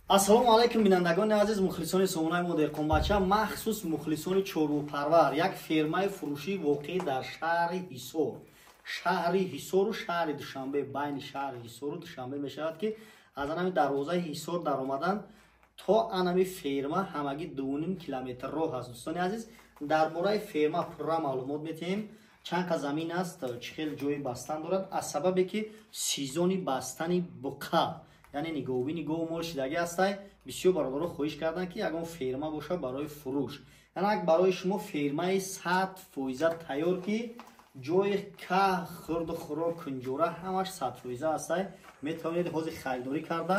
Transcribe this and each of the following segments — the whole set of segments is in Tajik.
ассалому алайкум бинандагони азиз, мухлисони сомонаи мо деҳқонбача, махсус мухлисони чорбупарвар. Як фермаи фурӯшии воқеъ дар шаҳри Ҳисор. Шаҳри Ҳисору шаҳри Душанбе, байни шаҳри Ҳисору Душанбе мешавад ки аз анами дарвозаи Ҳисор даромадан то анами ферма ҳамагӣ 2.5 километр роҳ аст. дӯстони азиз, дар бораи ферма пурра маълумот метиҳем. Чанд ка замин аст, чӣ хел ҷои бастан дорад, аз сабабе ки сезони бастани буқа, яъне нигоҳубини гов мол шидагӣ астай. Бисёр бародаро хоҳиш карданд ки ягон ферма бошад барои фурӯш. Янак барои шумо фермаи 100% тайёр ки ҷои каҳ, хурду хӯрок, кунҷора ҳамаш 100% астай. Метавонед ҳозир харидорӣ карда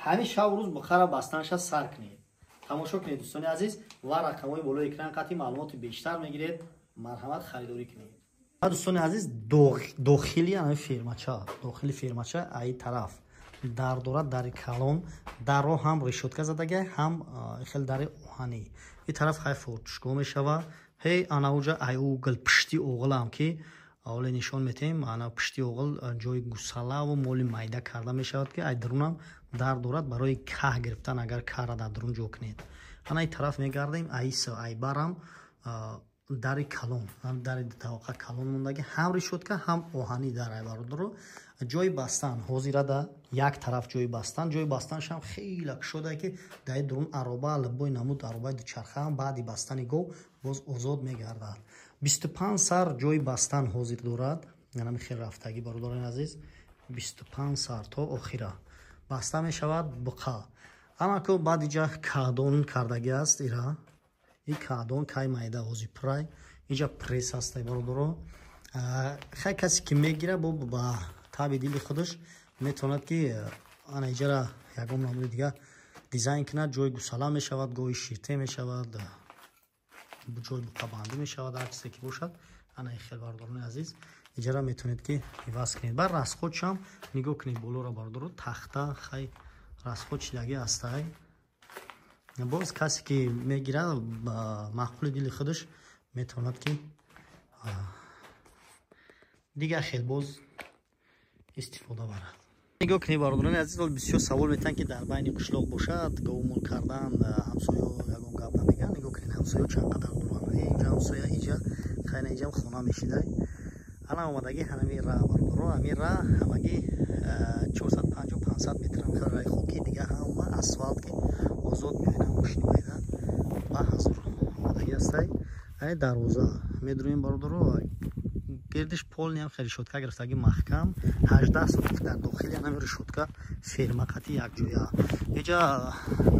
ҳамеша рӯз буқара бастанша сар кунед. тамошо кунед дӯстони азиз ва рақамҳои болои экран қатъи маълумоти бештар мегиред. Марҳамат, харидорӣ кунед. дӯстони азиз, дохили фермача аи тараф дар дорад, дари калон, дарро ҳам решотка задага, ҳам хел дари оҳанӣ. ин тараф хай фортушгоҳ мешава. Ҳей анауҷа ай угл пишти оғилам ки аввале нишон метем, ана пишти оғил ҷои гусалаву моли майда карда мешавад ки ай дарунам дар дорад барои каҳ гирифтан, агар каҳра дар дарун ҷо кунед. Ана ин тараф мегардем, ай барам дари калон, дари таваққа калон мондаги, ҳам решотка, ҳам оҳанӣ дар ай бародаро. ҷои бастан ҳозирада як тараф ҷои бастаншам хеле кушода ки дар дурун ароба албои намуд аробаи дучарха баъди бастани гов боз озод мегардад. 25 сар ҷои бастан ҳозир дорад. янами хел рафтагӣ бародарони азиз, 25 сар то охира баста мешавад буқа. амако баъд иҷа каҳдон кардаги аст. ира ин каҳдон кай майда ҳозир пурай иҷа пресс астай бародаро. хай касе ки мегира ба таби дили худаш метавонад ки ана иҷара ягон намуди дига дизайн кунад. ҷои гусала мешавад, гоҳи ширте мешавад, ҷои буқабандӣ мешавад, ҳар чизе ки бошад. ана ин хел бародарони азиз иҷара метавонед ки иваз кунед. Бар расходшам нигоҳ кунед болора бародаро, тахта хай расход шидагӣ астай. боз касе ки мегира ба маъқули дили худаш метавонад ки дигар хел боз истифода барад. нигоҳ кунед бародарони азиз, бисёр савол метан ки дар байни қишлоқ бошад говмол кардан ҳамсоё ягон гап намегӯянд. нигоҳ кунед ҳамсоё чанд қадар дуранд. иҷа ҳамсоя иҷа хайна иҷам хона мешидай. ана омадаги ҳанами ра бародаро, ҳамин ра ҳамаги 450-500 метр раи хоки, дига ҳама асфалт ки озод мебинам мошини майда ба ҳазур омадаги астай. ай дарвоза медурем бародаро, гирдиш полни ҳам хел решотка гирифтаги маҳкам 18 сотик дар дохили ҳанами решотка ферма қати якҷоя. иҷа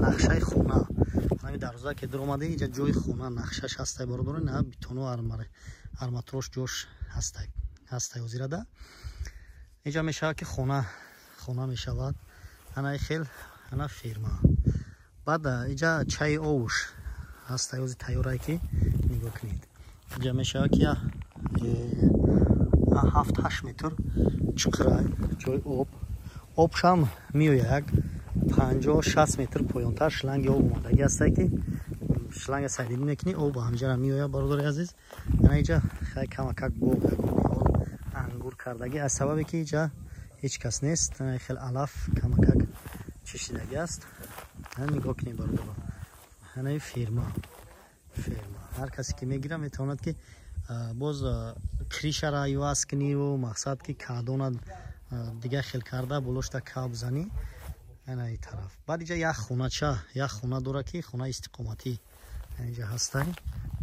нақшаи хона ҳанами дарвоза ки дур омада, иҷа ҷои хона нақшаш ҳастай бародаро. на битону арматрош ҷош ҳастай ҳозирада. иҷа мешавад ки хона мешавад. ана хел ана ферма. баъд иҷа чаи овуш ҳастай ҳозир тайёрае ки нигоҳ кунед. иҷа мешавад ки 7-8 метр чуқурай ҷои обшам меояд 50-60 метр поёнтар шланги об омадаги астай ки шланга сайдини мекунӣ, об ҳамҷара меояд бародари азиз. ана иҷа хай камакак бог ангур кардаги, аз сабабе ки иҷа ҳеҷ кас нест. хел алаф камакак чишидаги аст. нигоҳ кунед бародаро, ана ферма. ҳар касе ки мегира метавонад ки боз кришара иваз куниву мақсад ки каҳдона дига хел карда болошта каб занӣ. ана ин тараф баъд иҷа як хона дора ки хона истиқоматӣ иҷа ҳастай.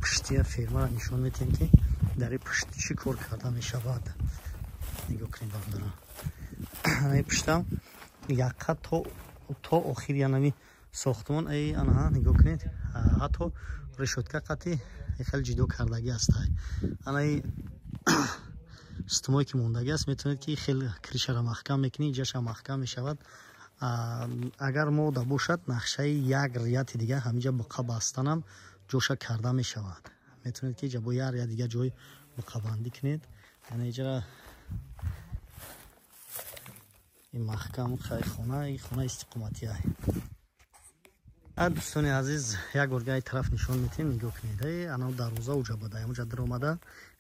пиштия фермаро нишон метиҳем ки дар ин пишт чӣ кор карда мешавад. нигоҳ кунед бародаро, ана ин пиштам якқа то охири анами сохтмон. анаҳа нигоҳ кунед, ҳатто решотка қати хел ҷудо кардаги астай. ана ин стумое ки мондаги аст, метавонед ки хел кришара маҳкам мекунед, иҷаша маҳкам мешавад. агар мода бошад нақшаи як рияти дига ҳамиҷа буқа бастанам ҷоша карда мешавад. метавонед ки иҷа бо як рия дига ҷои буқабандӣ кунед. яъне иҷа ин маҳкам хай хона истиқоматӣ. дӯстони азиз, як борга ин тараф нишон метиҳем, нигоҳ кунед. ана дарвоза уҷа буда уҷа дар омада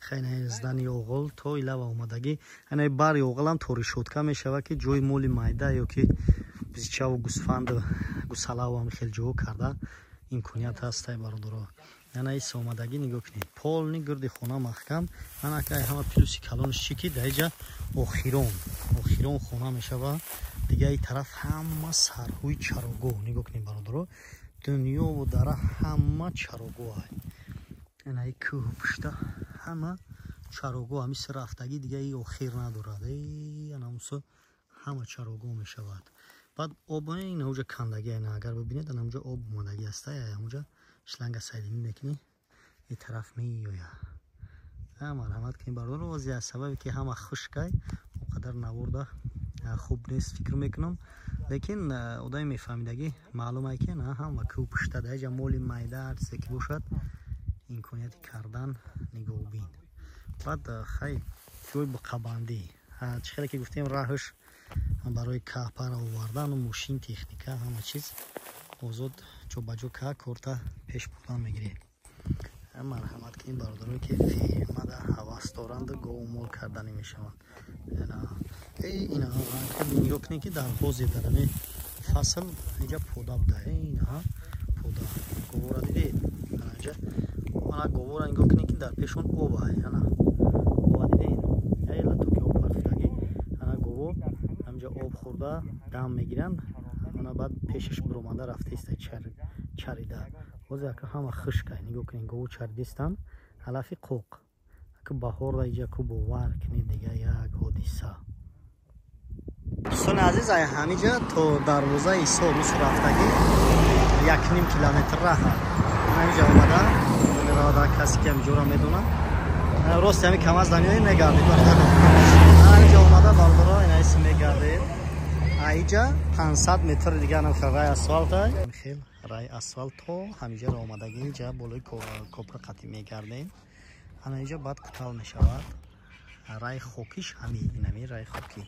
хайна здани оғил то илава омадаги. ана бари оғилам то решотка мешавад ки ҷои моли майда ё ки бизча ва гӯсфанд гӯсалаву ҳам хел ҷо карда имконият ҳаст бародаро. яна ис омадагӣ нигоҳ кунед полни гирди хона маҳкам анакай ҳама плюси калонш чӣ ки даиҷа охирон хона мешава дига ин тараф ҳама сарҳои чарогоҳ нигоҳ кунед бародаро дунёву дара ҳама чарогоҳ яна ин кӯҳу пушта ҳама чарогоҳ ҳамиси рафтагӣ дига ин охир надорад яна мусо ҳама чарогоҳ мешавад. баъд об инҷа кандагӣ агар бибинед анҷа об омадагӣ аста анҷа шланга сайдинӣ мекунӣ ин тараф меоя марҳамат кунед бародаро ози аз сабабе ки ҳама хушкай он қадар наворда хуб нест фикр мекунам лекин одами мефаҳмидагӣ маълумай ки на ҳама кӯ пушта даиҷа моли майда ҳарчизе ки бошад имконияти кардан нигоҳубин. баъд хай ҷой буқабандӣ чӣ хеле ки гуфтем раҳш барои каҳпара овардан мошин техника ҳама чиз озод ҷобаҷо ка корта пеш бурдан мегиред. марҳамат кунед бародаро ки фирмада ҳавас доранд гову мол карданӣ мешаванд. нигоҳ кунед ки дар ҳози дарами фасл инҷа пода буда инаҳа пода говора дидед анҷа ана говора нигоҳ кунед ки дар пешон оба ана оба дидед латоки об рафтагӣ ана говор ҳамҷа об хӯрда дам мегиранд ана баъд пешаш биромада рафтаиста чарида бозе ака ҳама хушкай нигоҳ кунед гову чаридистан ҳалафи қоқ ака баҳорда инҷа ку бовар кунед дига як ҳодиса. дӯстони азиз ҳамиҷа то дарвозаи исо рус рафтагӣ 1.5 километр раҳ ҳамиҷа омада меравада касе ки ҳамиҷора медонад рост ҳами кам аз даниёи мегардид ҳамиҷа омада бародаро инаис мегардед аиҷа 500 метр дига намхел рай асфалта хел рай асфалт то ҳамиҷаро омадагӣ инҷа болои копра қатӣ мегардем ҳанаиҷа баъд кутал мешавад рай хокиш ҳами инами рай хокӣ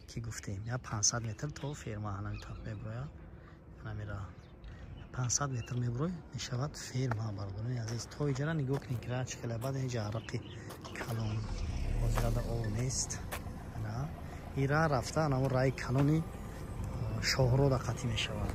ки гуфтем я 500 метр то ферма ҳанамитар меброя ҳанамира 500 метр меброй мешавад ферма бародарони азиз то иҷара нигоҳ кунед ки чӣ хеле баъд инҷа арақи калон озирада об нест ира рафта ана рай калони шоҳрода қатӣ мешавад.